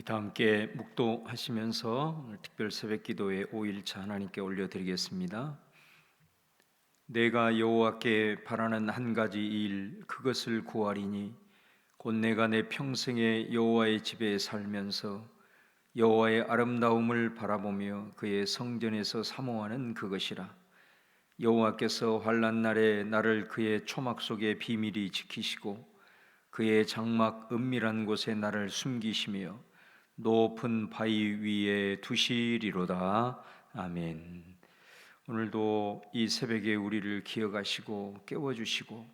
우리 다 함께 묵도하시면서 오늘 특별 새벽기도의 5일차 하나님께 올려드리겠습니다. 내가 여호와께 바라는 한 가지 일 그것을 구하리니 곧 내가 내 평생에 여호와의 집에 살면서 여호와의 아름다움을 바라보며 그의 성전에서 사모하는 그것이라. 여호와께서 환난 날에 나를 그의 초막 속에 비밀히 지키시고 그의 장막 은밀한 곳에 나를 숨기시며 높은 바위 위에 두시리로다. 아멘. 오늘도 이 새벽에 우리를 기억하시고 깨워주시고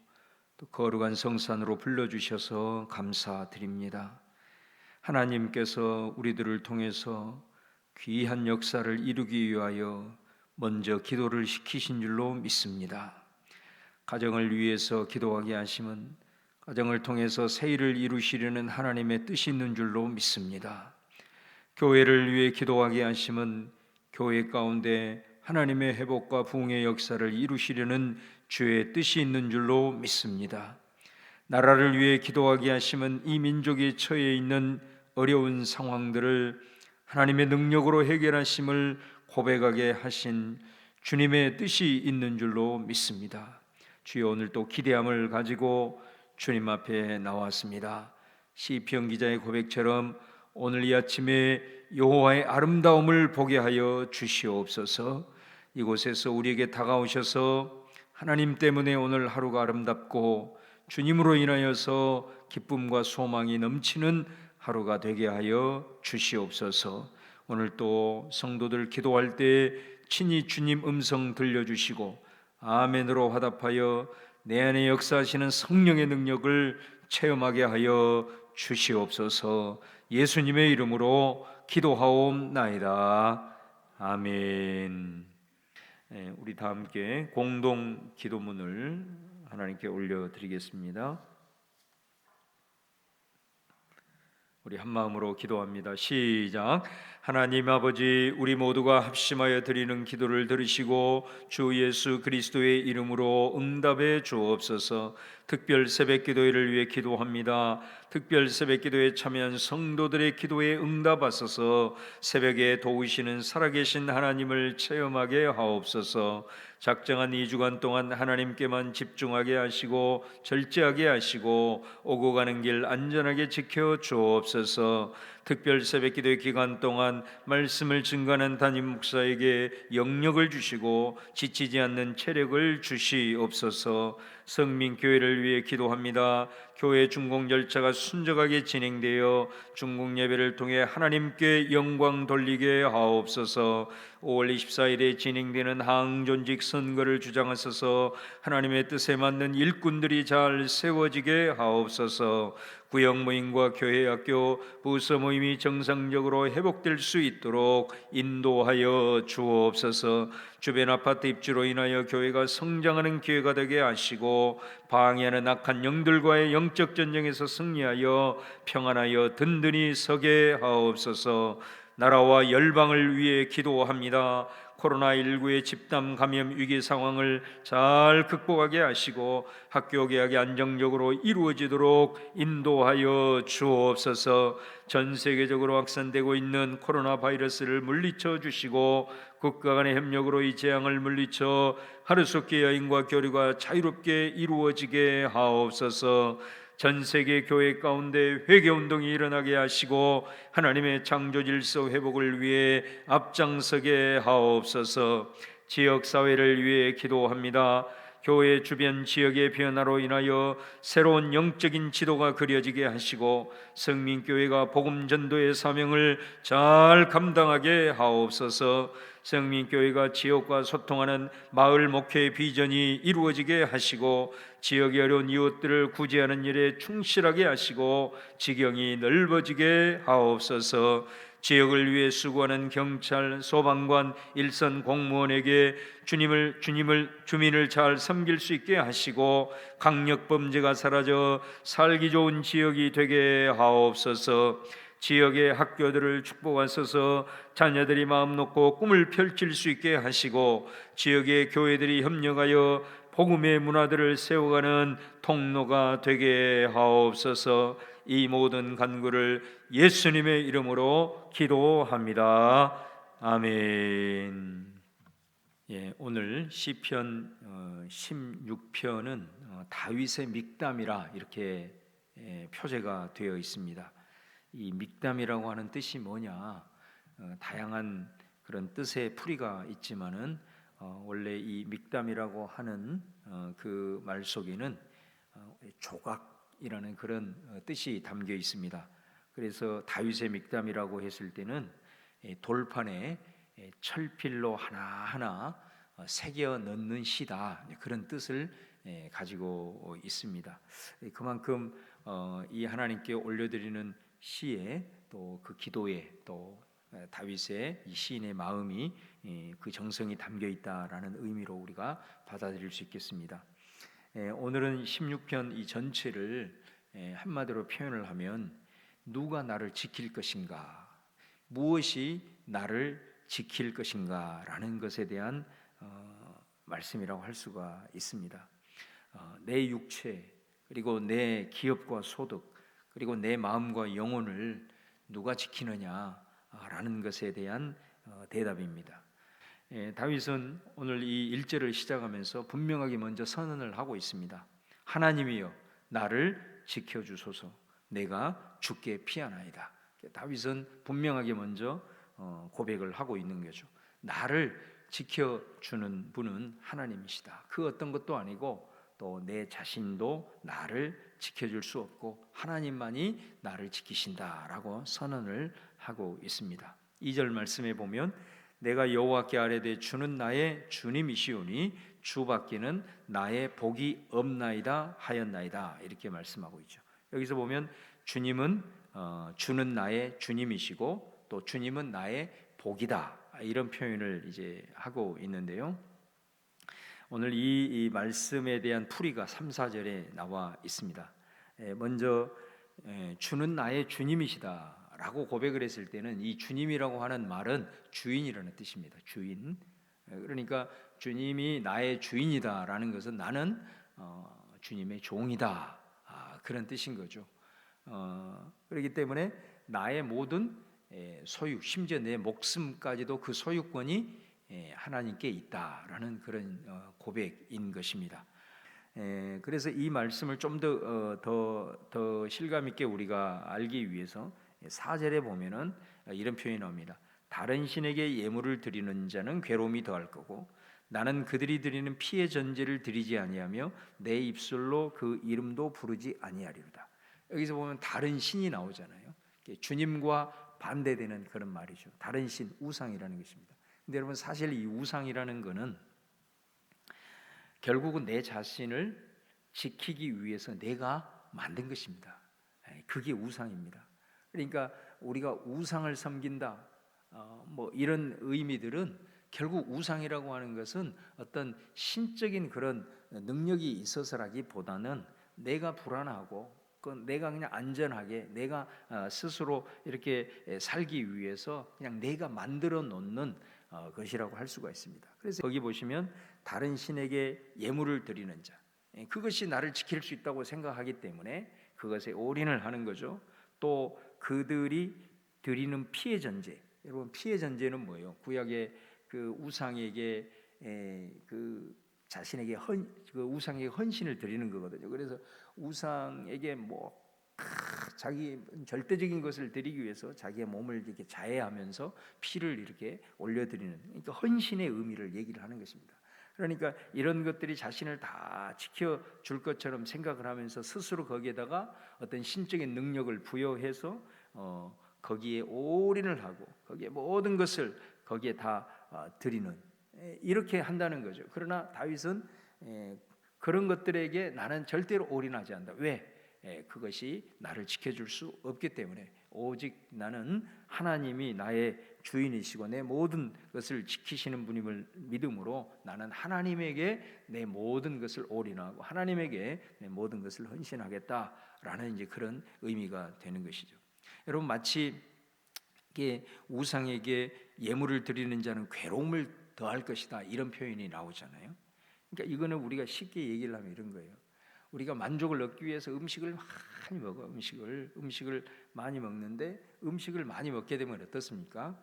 또 거룩한 성산으로 불러주셔서 감사드립니다. 하나님께서 우리들을 통해서 귀한 역사를 이루기 위하여 먼저 기도를 시키신 줄로 믿습니다. 가정을 위해서 기도하게 하심은 가정을 통해서 새 일을 이루시려는 하나님의 뜻이 있는 줄로 믿습니다. 교회를 위해 기도하게 하심은 교회 가운데 하나님의 회복과 부흥의 역사를 이루시려는 주의 뜻이 있는 줄로 믿습니다. 나라를 위해 기도하게 하심은 이 민족이 처해 있는 어려운 상황들을 하나님의 능력으로 해결하심을 고백하게 하신 주님의 뜻이 있는 줄로 믿습니다. 주여, 오늘 또 기대함을 가지고 주님 앞에 나왔습니다. 시편 기자의 고백처럼 오늘 이 아침에 여호와의 아름다움을 보게 하여 주시옵소서. 이곳에서 우리에게 다가오셔서 하나님 때문에 오늘 하루가 아름답고 주님으로 인하여서 기쁨과 소망이 넘치는 하루가 되게 하여 주시옵소서. 오늘 또 성도들 기도할 때 친히 주님 음성 들려주시고 아멘으로 화답하여 내 안에 역사하시는 성령의 능력을 체험하게 하여 주시옵소서. 예수님의 이름으로 기도하옵나이다. 아멘. 우리 다 함께 공동 기도문을 하나님께 올려드리겠습니다. 우리 한 마음으로 기도합니다. 시작. 하나님 아버지, 우리 모두가 합심하여 드리는 기도를 들으시고 주 예수 그리스도의 이름으로 응답해 주옵소서. 특별 새벽기도회를 위해 기도합니다. 특별 새벽기도에 참여한 성도들의 기도에 응답하소서. 새벽에 도우시는 살아계신 하나님을 체험하게 하옵소서. 작정한 2주간 동안 하나님께만 집중하게 하시고 절제하게 하시고 오고 가는 길 안전하게 지켜 주옵소서. 특별 새벽기도의 기간 동안 말씀을 증거하는 담임 목사에게 영력을 주시고 지치지 않는 체력을 주시옵소서. 성민교회를 위해 기도합니다. 교회 준공 절차가 순적하게 진행되어 준공 예배를 통해 하나님께 영광 돌리게 하옵소서. 5월 24일에 진행되는 항존직 선거를 주장하소서. 하나님의 뜻에 맞는 일꾼들이 잘 세워지게 하옵소서. 구역 모임과 교회 학교 부서 모임이 정상적으로 회복될 수 있도록 인도하여 주옵소서. 주변 아파트 입주로 인하여 교회가 성장하는 기회가 되게 하시고 방해하는 악한 영들과의 영적 전쟁에서 승리하여 평안하여 든든히 서게 하옵소서. 나라와 열방을 위해 기도합니다. 코로나19의 집단 감염 위기 상황을 잘 극복하게 하시고 학교 개학이 안정적으로 이루어지도록 인도하여 주옵소서. 전 세계적으로 확산되고 있는 코로나 바이러스를 물리쳐 주시고 국가 간의 협력으로 이 재앙을 물리쳐 하루속히 여행과 교류가 자유롭게 이루어지게 하옵소서. 전 세계 교회 가운데 회개운동이 일어나게 하시고 하나님의 창조 질서 회복을 위해 앞장서게 하옵소서. 지역사회를 위해 기도합니다. 교회 주변 지역의 변화로 인하여 새로운 영적인 지도가 그려지게 하시고 성민교회가 복음전도의 사명을 잘 감당하게 하옵소서. 성민교회가 지역과 소통하는 마을 목회의 비전이 이루어지게 하시고 지역의 어려운 이웃들을 구제하는 일에 충실하게 하시고 지경이 넓어지게 하옵소서. 지역을 위해 수고하는 경찰, 소방관, 일선 공무원에게 주민을 잘 섬길 수 있게 하시고 강력 범죄가 사라져 살기 좋은 지역이 되게 하옵소서. 지역의 학교들을 축복하소서. 자녀들이 마음 놓고 꿈을 펼칠 수 있게 하시고 지역의 교회들이 협력하여 복음의 문화들을 세워가는 통로가 되게 하옵소서. 이 모든 간구를 예수님의 이름으로 기도합니다. 아멘. 예, 오늘 시편 16편은 다윗의 믹담이라 이렇게 표제가 되어 있습니다. 이 믹담이라고 하는 뜻이 뭐냐? 다양한 그런 뜻의 풀이가 있지만은 원래 이 믹담이라고 하는 그 말 속에는 조각이라는 그런 뜻이 담겨 있습니다. 그래서 다윗의 믹담이라고 했을 때는 돌판에 철필로 하나하나 새겨 넣는 시다, 그런 뜻을 가지고 있습니다. 그만큼 이 하나님께 올려드리는 시에 또 그 기도에 또 다윗의 이 시인의 마음이 그 정성이 담겨 있다라는 의미로 우리가 받아들일 수 있겠습니다. 오늘은 16편 이 전체를 한마디로 표현을 하면 누가 나를 지킬 것인가, 무엇이 나를 지킬 것인가 라는 것에 대한 말씀이라고 할 수가 있습니다. 내 육체, 그리고 내 기업과 소득, 그리고 내 마음과 영혼을 누가 지키느냐라는 것에 대한 대답입니다. 다윗은 오늘 이 1절을 시작하면서 분명하게 먼저 선언을 하고 있습니다. 하나님이여 나를 지켜주소서, 내가 주께 피하나이다. 다윗은 분명하게 먼저 고백을 하고 있는 거죠. 나를 지켜주는 분은 하나님이시다. 그 어떤 것도 아니고 또 내 자신도 나를 지켜줄 수 없고 하나님만이 나를 지키신다라고 선언을 하고 있습니다. 2절 말씀에 보면 내가 여호와께 아뢰되 주는 나의 주님이시오니 주밖에는 나의 복이 없나이다 하였나이다, 이렇게 말씀하고 있죠. 여기서 보면 주님은 주는 나의 주님이시고 또 주님은 나의 복이다, 이런 표현을 이제 하고 있는데요. 오늘 이 말씀에 대한 풀이가 3, 4절에 나와 있습니다. 먼저 주는 나의 주님이시다 라고 고백을 했을 때는 이 주님이라고 하는 말은 주인이라는 뜻입니다. 주인. 그러니까 주님이 나의 주인이다라는 것은 나는 주님의 종이다, 그런 뜻인 거죠. 그렇기 때문에 나의 모든 소유, 심지어 내 목숨까지도 그 소유권이 하나님께 있다라는 그런 고백인 것입니다. 그래서 이 말씀을 좀 더 실감 있게 우리가 알기 위해서 4절에 보면은 이런 표현이 나옵니다. 다른 신에게 예물을 드리는 자는 괴로움이 더할 거고 나는 그들이 드리는 피의 전제를 드리지 아니하며 내 입술로 그 이름도 부르지 아니하리로다. 여기서 보면 다른 신이 나오잖아요. 주님과 반대되는 그런 말이죠. 다른 신, 우상이라는 것입니다. 근데 여러분, 사실 이 우상이라는 것은 결국은 내 자신을 지키기 위해서 내가 만든 것입니다. 그게 우상입니다. 그러니까 우리가 우상을 섬긴다, 뭐 이런 의미들은 결국 우상이라고 하는 것은 어떤 신적인 그런 능력이 있어서라기보다는 내가 불안하고 내가 그냥 안전하게 내가 스스로 이렇게 살기 위해서 그냥 내가 만들어 놓는 것이라고 할 수가 있습니다. 그래서 거기 보시면 다른 신에게 예물을 드리는 자, 그것이 나를 지킬 수 있다고 생각하기 때문에 그것에 올인을 하는 거죠. 또 그들이 드리는 피의 전제, 여러분 피의 전제는 뭐예요? 구약의 그 우상에게 그 자신에게 그 우상에게 헌신을 드리는 거거든요. 그래서 우상에게 뭐 자기 절대적인 것을 드리기 위해서 자기의 몸을 이렇게 자해하면서 피를 이렇게 올려드리는, 그러니까 헌신의 의미를 얘기를 하는 것입니다. 그러니까 이런 것들이 자신을 다 지켜줄 것처럼 생각을 하면서 스스로 거기에다가 어떤 신적인 능력을 부여해서 거기에 올인을 하고 거기에 모든 것을 거기에 다 드리는, 이렇게 한다는 거죠. 그러나 다윗은 그런 것들에게 나는 절대로 올인하지 않는다. 왜? 그것이 나를 지켜줄 수 없기 때문에 오직 나는 하나님이 나의 주인이시고 내 모든 것을 지키시는 분임을 믿음으로 나는 하나님에게 내 모든 것을 올인하고 하나님에게 내 모든 것을 헌신하겠다라는 이제 그런 의미가 되는 것이죠. 여러분, 마치 우상에게 예물을 드리는 자는 괴로움을 더할 것이다, 이런 표현이 나오잖아요. 그러니까 이거는 우리가 쉽게 얘기를 하면 이런 거예요. 우리가 만족을 얻기 위해서 음식을 많이 먹어. 음식을 많이 먹는데 음식을 많이 먹게 되면 어떻습니까?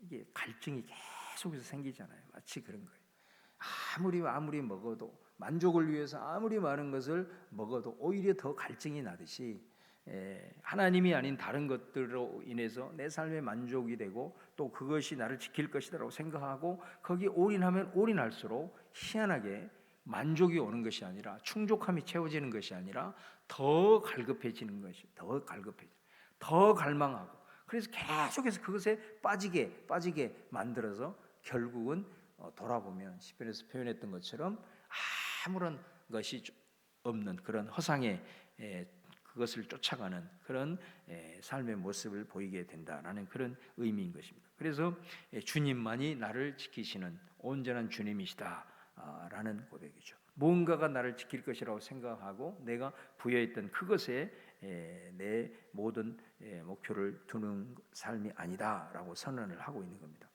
이게 갈증이 계속해서 생기잖아요. 마치 그런 거예요. 아무리 먹어도, 만족을 위해서 아무리 많은 것을 먹어도 오히려 더 갈증이 나듯이 하나님이 아닌 다른 것들로 인해서 내 삶에 만족이 되고 또 그것이 나를 지킬 것이라고 생각하고 거기에 올인하면 올인할수록 희한하게 만족이 오는 것이 아니라, 충족함이 채워지는 것이 아니라 더 갈급해지는 것이, 더 갈망하고, 그래서 계속해서 그것에 빠지게 만들어서 결국은 돌아보면 시편에서 표현했던 것처럼 아무런 것이 없는 그런 허상의 그것을 쫓아가는 그런 삶의 모습을 보이게 된다라는 그런 의미인 것입니다. 그래서 주님만이 나를 지키시는 온전한 주님이시다라는 고백이죠. 무언가가 나를 지킬 것이라고 생각하고 내가 부여했던 그것에 내 모든 목표를 두는 삶이 아니다라고 선언을 하고 있는 겁니다.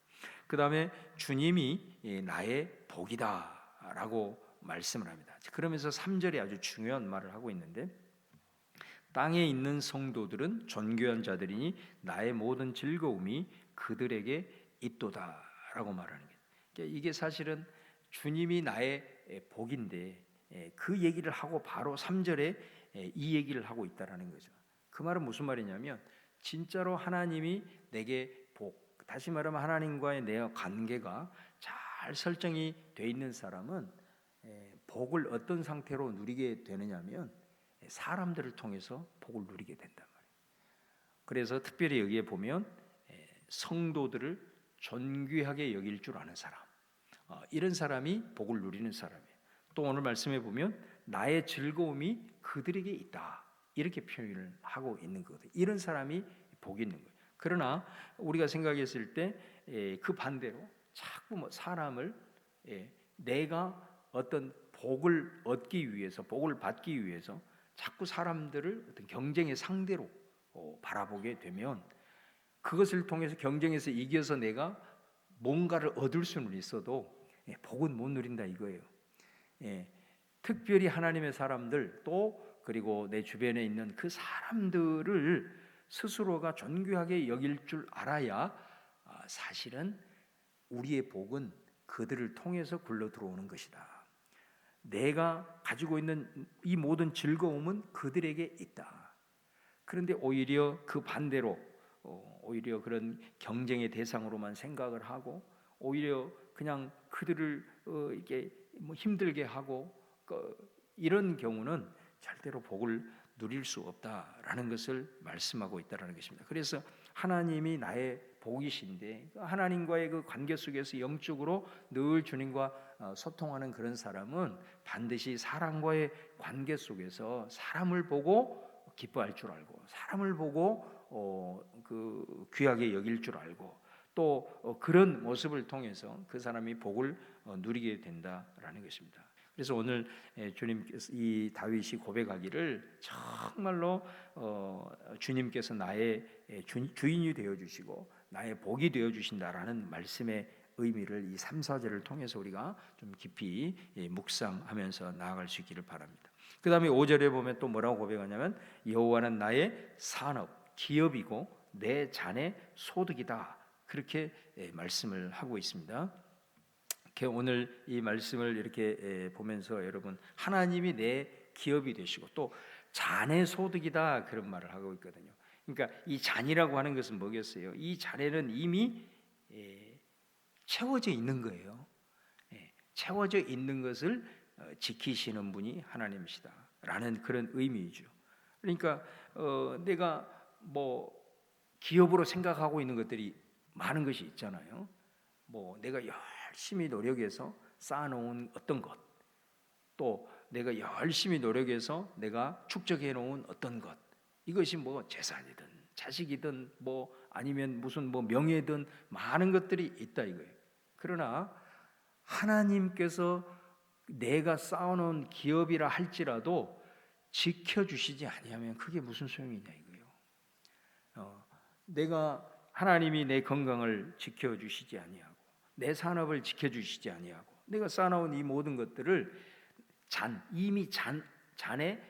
그 다음에 주님이 나의 복이다라고 말씀을 합니다. 그러면서 3절에 아주 중요한 말을 하고 있는데, 땅에 있는 성도들은 존귀한 자들이니 나의 모든 즐거움이 그들에게 있도다라고 말하는 거예요. 그러니까 이게 사실은 주님이 나의 복인데 그 얘기를 하고 바로 3절에 이 얘기를 하고 있다라는 거죠. 그 말은 무슨 말이냐면 진짜로 하나님이 내게 복, 다시 말하면 하나님과의 내 관계가 잘 설정이 돼 있는 사람은 복을 어떤 상태로 누리게 되느냐면 사람들을 통해서 복을 누리게 된단 말이에요. 그래서 특별히 여기에 보면 성도들을 존귀하게 여길 줄 아는 사람, 이런 사람이 복을 누리는 사람이에요. 또 오늘 말씀해 보면 나의 즐거움이 그들에게 있다, 이렇게 표현을 하고 있는 거거든요. 이런 사람이 복이 있는 거예요. 그러나 우리가 생각했을 때 그 반대로 자꾸 사람을 내가 어떤 복을 얻기 위해서, 복을 받기 위해서 자꾸 사람들을 어떤 경쟁의 상대로 바라보게 되면 그것을 통해서 경쟁에서 이겨서 내가 뭔가를 얻을 수는 있어도 복은 못 누린다 이거예요. 특별히 하나님의 사람들 또 그리고 내 주변에 있는 그 사람들을 스스로가 존귀하게 여길 줄 알아야 사실은 우리의 복은 그들을 통해서 굴러 들어오는 것이다. 내가 가지고 있는 이 모든 즐거움은 그들에게 있다. 그런데 오히려 그 반대로 오히려 그런 경쟁의 대상으로만 생각을 하고 오히려 그냥 그들을 이렇게 힘들게 하고 이런 경우는 절대로 복을 누릴 수 없다라는 것을 말씀하고 있다라는 것입니다. 그래서 하나님이 나의 복이신데 하나님과의 그 관계 속에서 영적으로 늘 주님과 소통하는 그런 사람은 반드시 사람과의 관계 속에서 사람을 보고 기뻐할 줄 알고 사람을 보고 그 귀하게 여길 줄 알고 또 그런 모습을 통해서 그 사람이 복을 누리게 된다라는 것입니다. 그래서 오늘 주님께서 이 다윗이 고백하기를 정말로 주님께서 나의 주인이 되어 주시고 나의 복이 되어 주신다라는 말씀의 의미를 이 3, 4절을 통해서 우리가 좀 깊이 묵상하면서 나아갈 수 있기를 바랍니다. 그 다음에 5절에 보면 또 뭐라고 고백하냐면 여호와는 나의 산업, 기업이고 내 잔의 소득이다, 그렇게 말씀을 하고 있습니다. 오늘 이 말씀을 이렇게 보면서 여러분 하나님이 내 기업이 되시고 또 잔의 소득이다 그런 말을 하고 있거든요. 그러니까 이 잔이라고 하는 것은 뭐겠어요? 이 잔에는 이미 채워져 있는 거예요. 채워져 있는 것을 지키시는 분이 하나님이시다라는 그런 의미이죠. 그러니까 내가 뭐 기업으로 생각하고 있는 것들이 많은 것이 있잖아요. 뭐 내가 열심히 노력해서 쌓아놓은 어떤 것, 또 내가 열심히 노력해서 내가 축적해 놓은 어떤 것, 이것이 뭐 재산이든 자식이든 뭐 아니면 무슨 뭐 명예든 많은 것들이 있다 이거예요. 그러나 하나님께서 내가 쌓아놓은 기업이라 할지라도 지켜주시지 아니하면 그게 무슨 소용이냐 이거예요. 내가 하나님이 내 건강을 지켜주시지 아니하고 내 산업을 지켜주시지 아니하고 내가 쌓아놓은 이 모든 것들을 이미 자네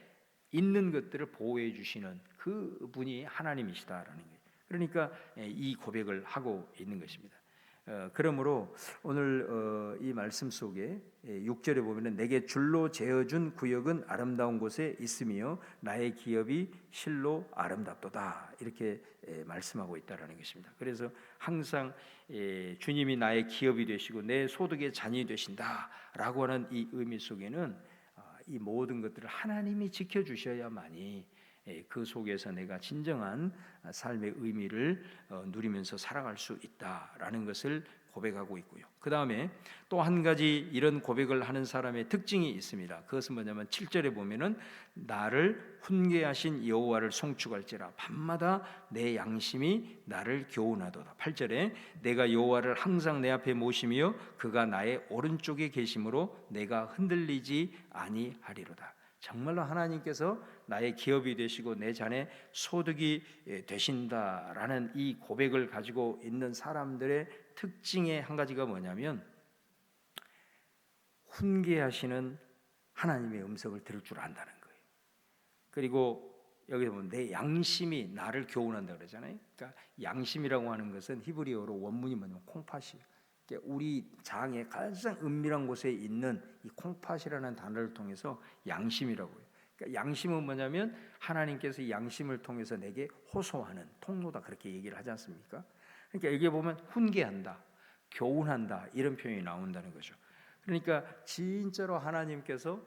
있는 것들을 보호해 주시는 그 분이 하나님이시다라는 거예요. 그러니까 이 고백을 하고 있는 것입니다. 그러므로 오늘 이 말씀 속에 6절에 보면은 내게 줄로 재어준 구역은 아름다운 곳에 있으며 나의 기업이 실로 아름답도다 이렇게 말씀하고 있다라는 것입니다. 그래서 항상 주님이 나의 기업이 되시고 내 소득의 잔이 되신다라고 하는 이 의미 속에는 이 모든 것들을 하나님이 지켜주셔야만이 그 속에서 내가 진정한 삶의 의미를 누리면서 살아갈 수 있다라는 것을 고백하고 있고요. 그 다음에 또 한 가지 이런 고백을 하는 사람의 특징이 있습니다. 그것은 뭐냐면 7절에 보면은 나를 훈계하신 여호와를 송축할지라 밤마다 내 양심이 나를 교훈하도다. 8절에 내가 여호와를 항상 내 앞에 모시며 그가 나의 오른쪽에 계심으로 내가 흔들리지 아니하리로다. 정말로 하나님께서 나의 기업이 되시고 내 잔의 소득이 되신다라는 이 고백을 가지고 있는 사람들의 특징의 한 가지가 뭐냐면 훈계하시는 하나님의 음성을 들을 줄 안다는 거예요. 그리고 여기 보면 내 양심이 나를 교훈한다 그러잖아요. 그러니까 양심이라고 하는 것은 히브리어로 원문이 뭐냐면 콩팥이에요. 우리 장의 가장 은밀한 곳에 있는 이 콩팥이라는 단어를 통해서 양심이라고 해요. 그러니까 양심은 뭐냐면 하나님께서 이 양심을 통해서 내게 호소하는 통로다 그렇게 얘기를 하지 않습니까? 그러니까 여기에 보면 훈계한다, 교훈한다 이런 표현이 나온다는 거죠. 그러니까 진짜로 하나님께서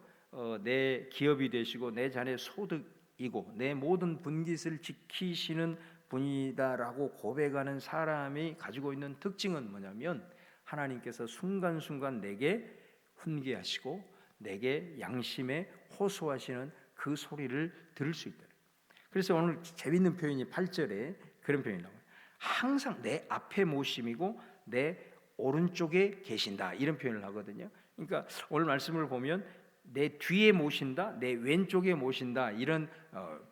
내 기업이 되시고 내 잔의 소득이고 내 모든 분깃을 지키시는 분이다라고 고백하는 사람이 가지고 있는 특징은 뭐냐면 하나님께서 순간순간 내게 훈계하시고 내게 양심에 호소하시는 그 소리를 들을 수 있다. 그래서 오늘 재밌는 표현이 8절에 그런 표현이 나와요. 항상 내 앞에 모심이고 내 오른쪽에 계신다 이런 표현을 하거든요. 그러니까 오늘 말씀을 보면 내 뒤에 모신다, 내 왼쪽에 모신다 이런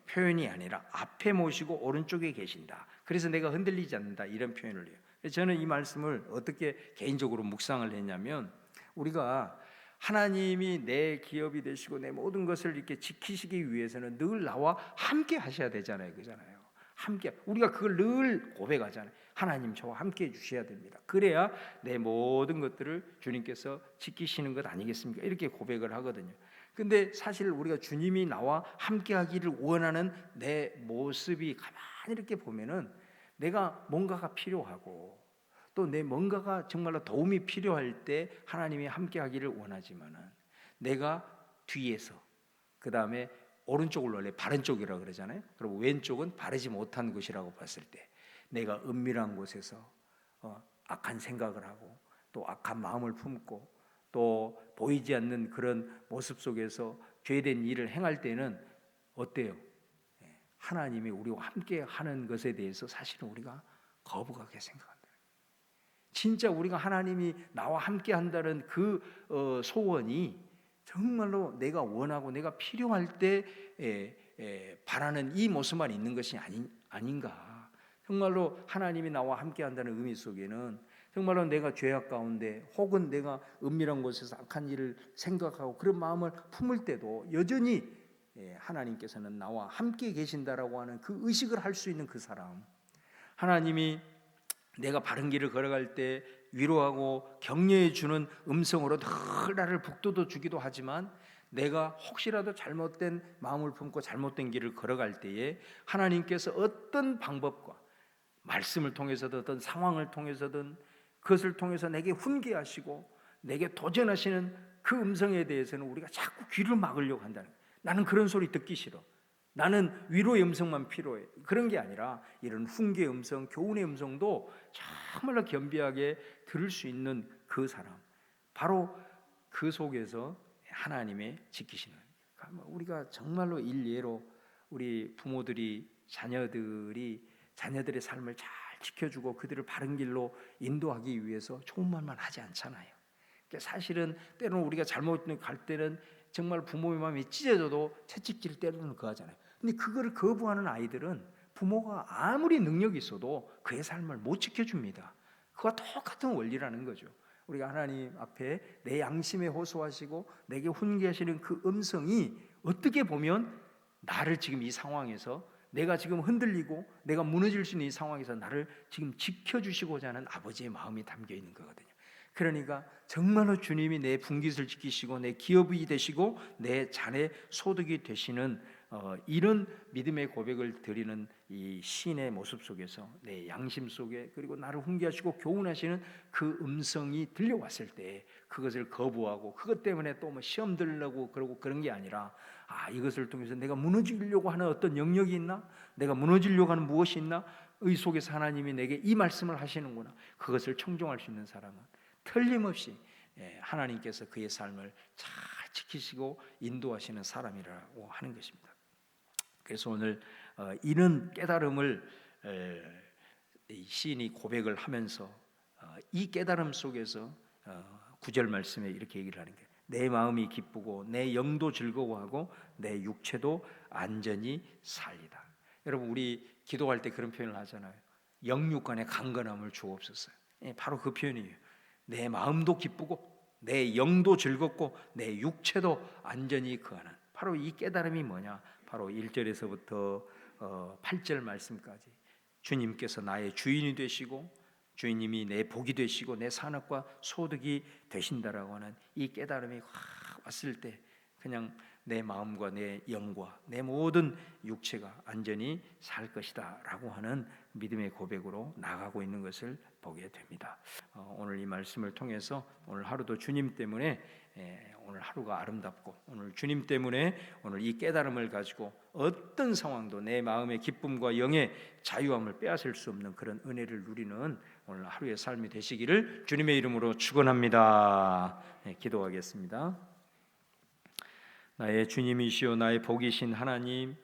표현이 아니라 앞에 모시고 오른쪽에 계신다. 그래서 내가 흔들리지 않는다 이런 표현을 해요. 저는 이 말씀을 어떻게 개인적으로 묵상을 했냐면 우리가 하나님이 내 기업이 되시고 내 모든 것을 이렇게 지키시기 위해서는 늘 나와 함께 하셔야 되잖아요. 그잖아요. 함께 우리가 그걸 늘 고백하잖아요. 하나님 저와 함께 해 주셔야 됩니다. 그래야 내 모든 것들을 주님께서 지키시는 것 아니겠습니까? 이렇게 고백을 하거든요. 근데 사실 우리가 주님이 나와 함께 하기를 원하는 내 모습이 가만히 이렇게 보면은 내가 뭔가가 필요하고 또 내 뭔가가 정말로 도움이 필요할 때 하나님이 함께 하기를 원하지만은 내가 뒤에서 그 다음에 오른쪽을 원래 바른 쪽이라고 그러잖아요. 그리고 왼쪽은 바르지 못한 곳이라고 봤을 때 내가 은밀한 곳에서 악한 생각을 하고 또 악한 마음을 품고 또 보이지 않는 그런 모습 속에서 죄된 일을 행할 때는 어때요? 하나님이 우리와 함께 하는 것에 대해서 사실은 우리가 거부하게 생각한다. 진짜 우리가 하나님이 나와 함께 한다는 그 소원이 정말로 내가 원하고 내가 필요할 때 바라는 이 모습만 있는 것이 아닌가. 정말로 하나님이 나와 함께 한다는 의미 속에는 정말로 내가 죄악 가운데 혹은 내가 은밀한 곳에서 악한 일을 생각하고 그런 마음을 품을 때도 여전히 하나님께서는 나와 함께 계신다라고 하는 그 의식을 할 수 있는 그 사람, 하나님이 내가 바른 길을 걸어갈 때 위로하고 격려해 주는 음성으로 늘 나를 북돋워 주기도 하지만 내가 혹시라도 잘못된 마음을 품고 잘못된 길을 걸어갈 때에 하나님께서 어떤 방법과 말씀을 통해서든 어떤 상황을 통해서든 그것을 통해서 내게 훈계하시고 내게 도전하시는 그 음성에 대해서는 우리가 자꾸 귀를 막으려고 한다는 거예요. 나는 그런 소리 듣기 싫어. 나는 위로의 음성만 필요해. 그런 게 아니라 이런 훈계의 음성, 교훈의 음성도 정말로 겸비하게 들을 수 있는 그 사람, 바로 그 속에서 하나님의 지키시는, 우리가 정말로 일례로 우리 부모들이 자녀들의 삶을 잘 지켜주고 그들을 바른 길로 인도하기 위해서 좋은 말만 하지 않잖아요. 사실은 때로는 우리가 잘못 갈 때는 정말 부모의 마음이 찢어져도 채찍질 때로는 그하잖아요. 근데 그거를 거부하는 아이들은 부모가 아무리 능력이 있어도 그의 삶을 못 지켜줍니다. 그와 똑같은 원리라는 거죠. 우리가 하나님 앞에 내 양심에 호소하시고 내게 훈계하시는 그 음성이 어떻게 보면 나를 지금 이 상황에서, 내가 지금 흔들리고 내가 무너질 수 있는 이 상황에서 나를 지금 지켜주시고자 하는 아버지의 마음이 담겨 있는 거거든요. 그러니까 정말로 주님이 내 분깃을 지키시고 내 기업이 되시고 내 자네 소득이 되시는 이런 믿음의 고백을 드리는 이 시인의 모습 속에서, 내 양심 속에, 그리고 나를 훈계하시고 교훈하시는 그 음성이 들려왔을 때 그것을 거부하고 그것 때문에 또 뭐 시험 들려고 그러고 그런 게 아니라, 이것을 통해서 내가 무너지려고 하는 어떤 영역이 있나, 내가 무너지려고 하는 무엇이 있나, 의 속에서 하나님이 내게 이 말씀을 하시는구나, 그것을 청종할 수 있는 사람은 틀림없이 하나님께서 그의 삶을 잘 지키시고 인도하시는 사람이라고 하는 것입니다. 그래서 오늘 이런 깨달음을 시인이 고백을 하면서 이 깨달음 속에서 9절 말씀에 이렇게 얘기를 하는 게, 내 마음이 기쁘고 내 영도 즐거워하고 내 육체도 안전히 살리다. 여러분, 우리 기도할 때 그런 표현을 하잖아요. 영육간의 강건함을 주옵소서. 바로 그 표현이에요. 내 마음도 기쁘고 내 영도 즐겁고 내 육체도 안전히 거하는, 바로 이 깨달음이 뭐냐, 바로 1절에서부터 8절 말씀까지 주님께서 나의 주인이 되시고 주님이 내 복이 되시고 내 산업과 소득이 되신다라고 하는 이 깨달음이 확 왔을 때 그냥 내 마음과 내 영과 내 모든 육체가 안전히 살 것이다 라고 하는 믿음의 고백으로 나가고 있는 것을 보게 됩니다. 오늘 이 말씀을 통해서 오늘 하루도 주님 때문에 오늘 하루가 아름답고, 오늘 주님 때문에 오늘 이 깨달음을 가지고 어떤 상황도 내 마음의 기쁨과 영의 자유함을 빼앗을 수 없는 그런 은혜를 누리는 오늘 하루의 삶이 되시기를 주님의 이름으로 축원합니다. 기도하겠습니다. 나의 주님이시오 나의 복이신 하나님,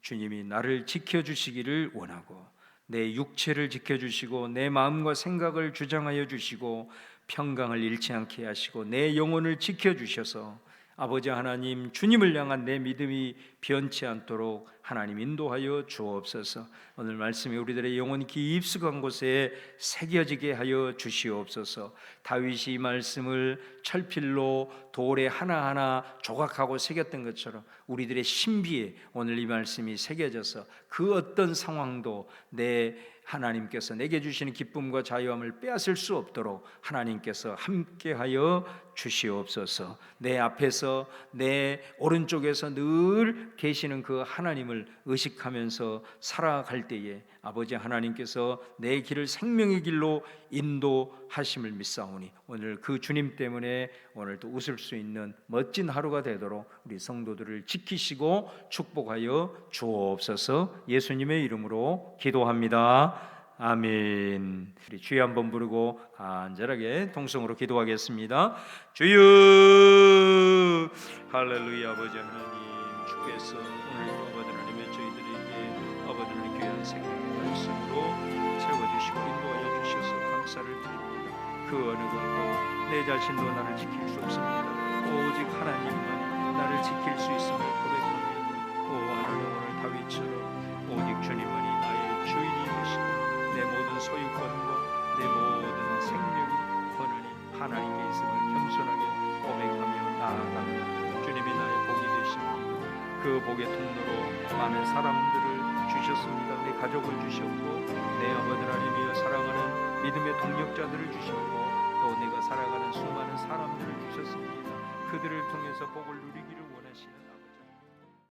주님이 나를 지켜주시기를 원하고 내 육체를 지켜주시고 내 마음과 생각을 주장하여 주시고 평강을 잃지 않게 하시고 내 영혼을 지켜주셔서 아버지 하나님, 주님을 향한 내 믿음이 변치 않도록 하나님 인도하여 주옵소서. 오늘 말씀이 우리들의 영혼 깊숙한 곳에 새겨지게 하여 주시옵소서. 다윗이 이 말씀을 철필로 돌에 하나하나 조각하고 새겼던 것처럼 우리들의 신비에 오늘 이 말씀이 새겨져서 그 어떤 상황도 내 하나님께서 내게 주시는 기쁨과 자유함을 빼앗을 수 없도록 하나님께서 함께하여 주시옵소서. 내 앞에서 내 오른쪽에서 늘 계시는 그 하나님을 의식하면서 살아갈 때에 아버지 하나님께서 내 길을 생명의 길로 인도하심을 믿사오니 오늘 그 주님 때문에 오늘도 웃을 수 있는 멋진 하루가 되도록 우리 성도들을 지키시고 축복하여 주옵소서. 예수님의 이름으로 기도합니다. 아멘. 우리 주여 한번 부르고 간절하게 통성으로 기도하겠습니다. 주여, 할렐루야. 아버지 하나님, 주께서 오늘 아버지 하나님의 저희들에게 아버지 하나님 귀한 생명의 말씀으로 채워주시고 인도하여 주셔서 감사를 드립니다. 그 어느 것도 내 자신도 나를 지킬 수 없습니다. 오직 하나님만 나를 지킬 수 있음을 고백합니다. 오 하나님, 오늘 다윗처럼 오직 주님만이 나의 주인이 되시고 내 모든 소유권과 내 모든 생명이 권한이 하나님께 있음을 겸손하게 고백하며 나아갑니다. 주님이 나의 복이 되십니다. 그 복의 통로로 많은 사람들을 주셨습니다. 내 가족을 주셨고 내 아버지 하나님이여 사랑하는 믿음의 동력자들을 주셨고 또 내가 살아가는 수많은 사람들을 주셨습니다. 그들을 통해서 복을 누리고